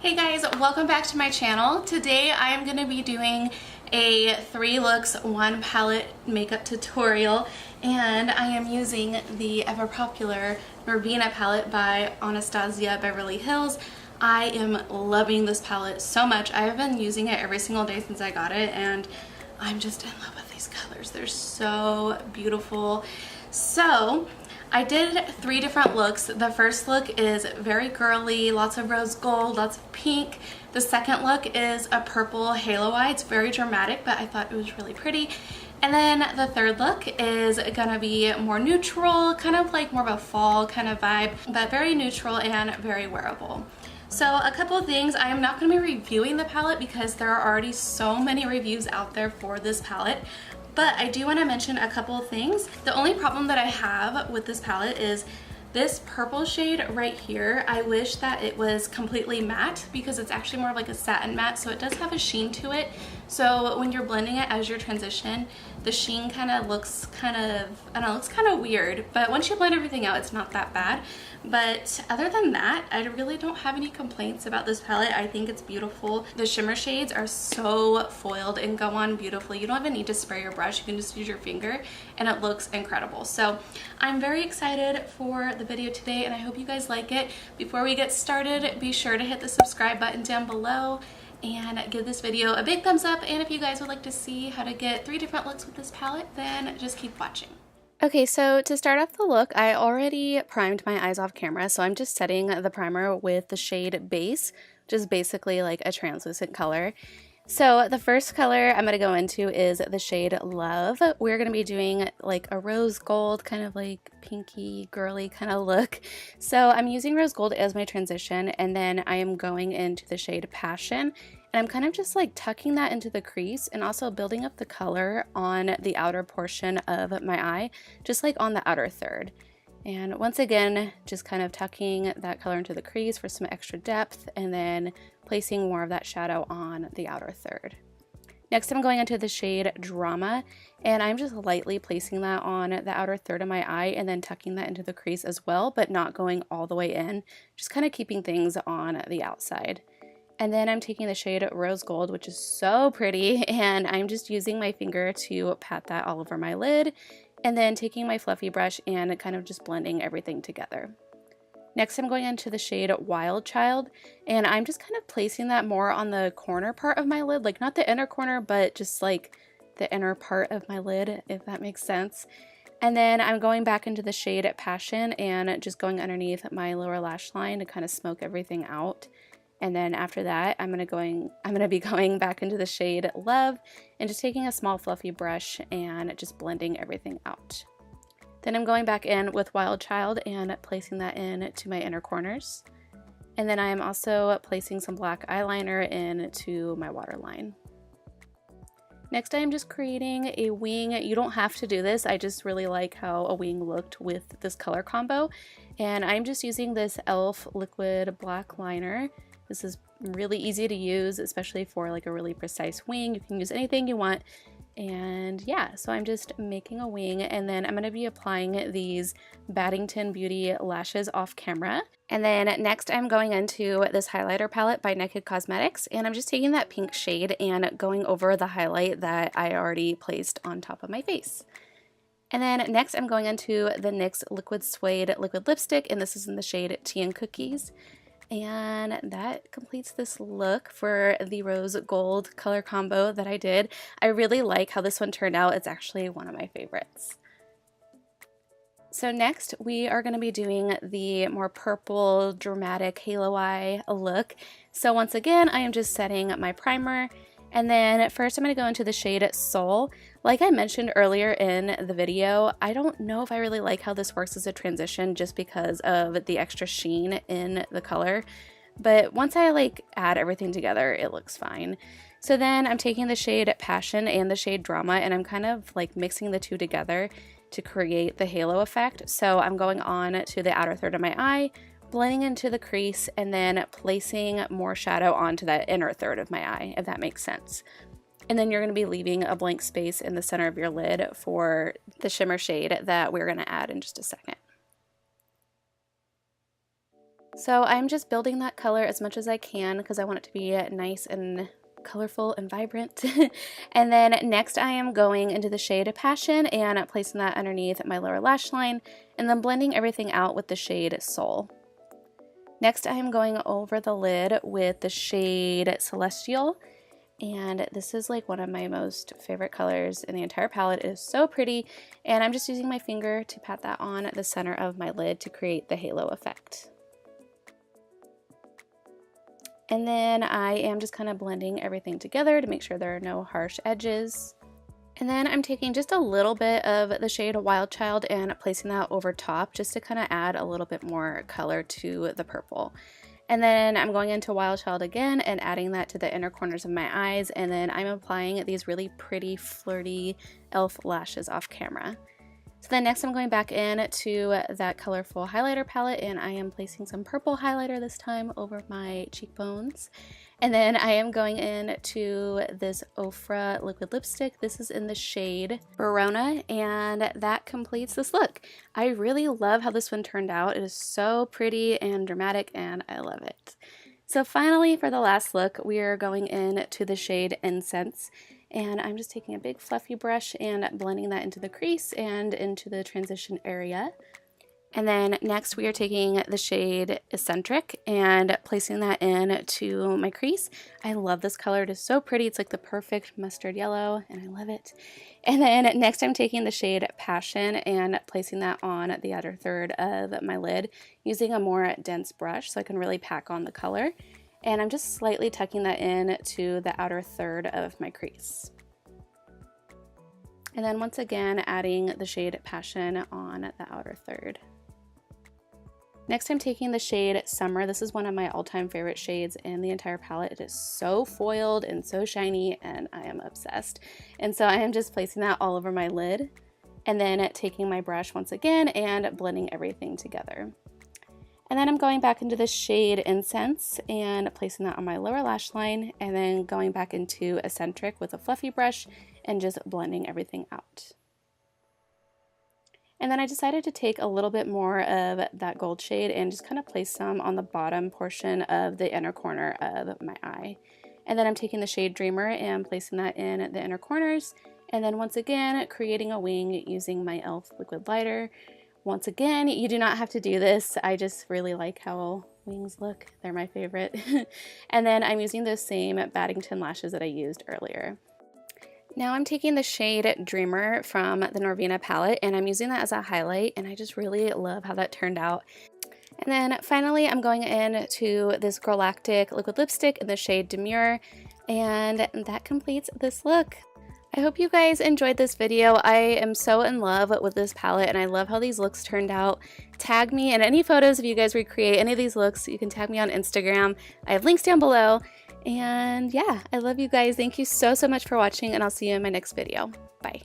Hey guys, welcome back to my channel. Today I am going to be doing a 3 looks 1 palette makeup tutorial, and I am using the ever popular Norvina palette by Anastasia Beverly Hills. I am loving this palette so much. I have been using it every single day since I got it, and I'm just in love with these colors. They're so beautiful. So I did 3 different looks. The first look is very girly, lots of rose gold, lots of pink. The second look is a purple halo eye. It's very dramatic, but I thought it was really pretty. And then the third look is gonna be more neutral, kind of like more of a fall kind of vibe, but very neutral and very wearable. So a couple of things, I am not going to be reviewing the palette because there are already so many reviews out there for this palette, but I do want to mention a couple of things. The only problem that I have with this palette is this purple shade right here. I wish that it was completely matte because it's actually more of like a satin matte, so it does have a sheen to it. So when you're blending it as your transition, the sheen kind of looks kind of, I don't know, looks kind of weird, but once you blend everything out, it's not that bad. But other than that, I really don't have any complaints about this palette. I think it's beautiful. The shimmer shades are so foiled and go on beautifully. You don't even need to spray your brush. You can just use your finger and it looks incredible. So I'm very excited for the video today and I hope you guys like it. Before we get started, be sure to hit the subscribe button down below and give this video a big thumbs up. And if you guys would like to see how to get 3 different looks with this palette, then just keep watching. Okay, so to start off the look, I already primed my eyes off camera, so I'm just setting the primer with the shade Base, which is basically like a translucent color. So the first color I'm going to go into is the shade Love. We're going to be doing like a rose gold, kind of like pinky, girly kind of look. So I'm using rose gold as my transition, and then I am going into the shade Passion. And I'm kind of just like tucking that into the crease and also building up the color on the outer portion of my eye, just like on the outer third. And once again, just kind of tucking that color into the crease for some extra depth and then placing more of that shadow on the outer third. Next, I'm going into the shade Drama, and I'm just lightly placing that on the outer third of my eye and then tucking that into the crease as well, but not going all the way in, just kind of keeping things on the outside. And then I'm taking the shade Rose Gold, which is so pretty, and I'm just using my finger to pat that all over my lid, and then taking my fluffy brush and kind of just blending everything together. Next, I'm going into the shade Wild Child, and I'm just kind of placing that more on the corner part of my lid, like not the inner corner, but just like the inner part of my lid, if that makes sense. And then I'm going back into the shade Passion and just going underneath my lower lash line to kind of smoke everything out. And then after that, I'm gonna be going back into the shade Love and just taking a small fluffy brush and just blending everything out. Then I'm going back in with Wild Child and placing that in to my inner corners. And then I am also placing some black eyeliner into my waterline. Next, I am just creating a wing. You don't have to do this. I just really like how a wing looked with this color combo. And I'm just using this e.l.f. liquid black liner. This is really easy to use, especially for like a really precise wing. You can use anything you want. And yeah, so I'm just making a wing, and then I'm going to be applying these Battington Beauty lashes off camera. And then next I'm going into this highlighter palette by Naked Cosmetics, and I'm just taking that pink shade and going over the highlight that I already placed on top of my face. And then next I'm going into the NYX Liquid Suede liquid lipstick, and this is in the shade Tea and Cookies. And that completes this look for the rose gold color combo that I did. I really like how this one turned out. It's actually one of my favorites. So next we are going to be doing the more purple dramatic halo eye look. So once again, I am just setting my primer. And then first I'm going to go into the shade Soul. Like I mentioned earlier in the video, I don't know if I really like how this works as a transition just because of the extra sheen in the color. But once I like add everything together, it looks fine. So then I'm taking the shade Passion and the shade Drama, and I'm kind of like mixing the two together to create the halo effect. So I'm going on to the outer third of my eye, blending into the crease, and then placing more shadow onto that inner third of my eye, if that makes sense. And then you're going to be leaving a blank space in the center of your lid for the shimmer shade that we're going to add in just a second. So I'm just building that color as much as I can because I want it to be nice and colorful and vibrant. And then next I am going into the shade Passion and placing that underneath my lower lash line and then blending everything out with the shade Soul. Next I am going over the lid with the shade Celestial, and this is like one of my most favorite colors in the entire palette. It is so pretty, and I'm just using my finger to pat that on the center of my lid to create the halo effect. And then I am just kind of blending everything together to make sure there are no harsh edges. And then I'm taking just a little bit of the shade Wild Child and placing that over top just to kind of add a little bit more color to the purple. And then I'm going into Wild Child again and adding that to the inner corners of my eyes, and then I'm applying these really pretty flirty elf lashes off camera. So then next I'm going back in to that colorful highlighter palette, and I am placing some purple highlighter this time over my cheekbones. And then I am going in to this Ofra liquid lipstick. This is in the shade Verona, and that completes this look. I really love how this one turned out. It is so pretty and dramatic, and I love it. So finally, for the last look, we are going in to the shade Incense. And I'm just taking a big fluffy brush and blending that into the crease and into the transition area. And then next we are taking the shade Eccentric and placing that in to my crease. I love this color. It is so pretty. It's like the perfect mustard yellow, and I love it. And then next I'm taking the shade Passion and placing that on the outer third of my lid using a more dense brush so I can really pack on the color. And I'm just slightly tucking that in to the outer third of my crease. And then once again, adding the shade Passion on the outer third. Next, I'm taking the shade Summer. This is one of my all-time favorite shades in the entire palette. It is so foiled and so shiny, and I am obsessed. And so I am just placing that all over my lid, and then taking my brush once again and blending everything together. And then I'm going back into the shade Incense and placing that on my lower lash line, and then going back into Eccentric with a fluffy brush and just blending everything out. And then I decided to take a little bit more of that gold shade and just kind of place some on the bottom portion of the inner corner of my eye. And then I'm taking the shade Dreamer and placing that in the inner corners, and then once again creating a wing using my e.l.f. liquid lighter. Once again, you do not have to do this. I just really like how wings look. They're my favorite. And then I'm using those same Battington lashes that I used earlier. Now I'm taking the shade Dreamer from the Norvina palette, and I'm using that as a highlight, and I just really love how that turned out. And then finally, I'm going in to this Girlactik liquid lipstick in the shade Demure, and that completes this look. I hope you guys enjoyed this video. I am so in love with this palette, and I love how these looks turned out. Tag me in any photos if you guys recreate any of these looks. You can tag me on Instagram. I have links down below. And yeah, I love you guys. Thank you so much for watching, and I'll see you in my next video. Bye.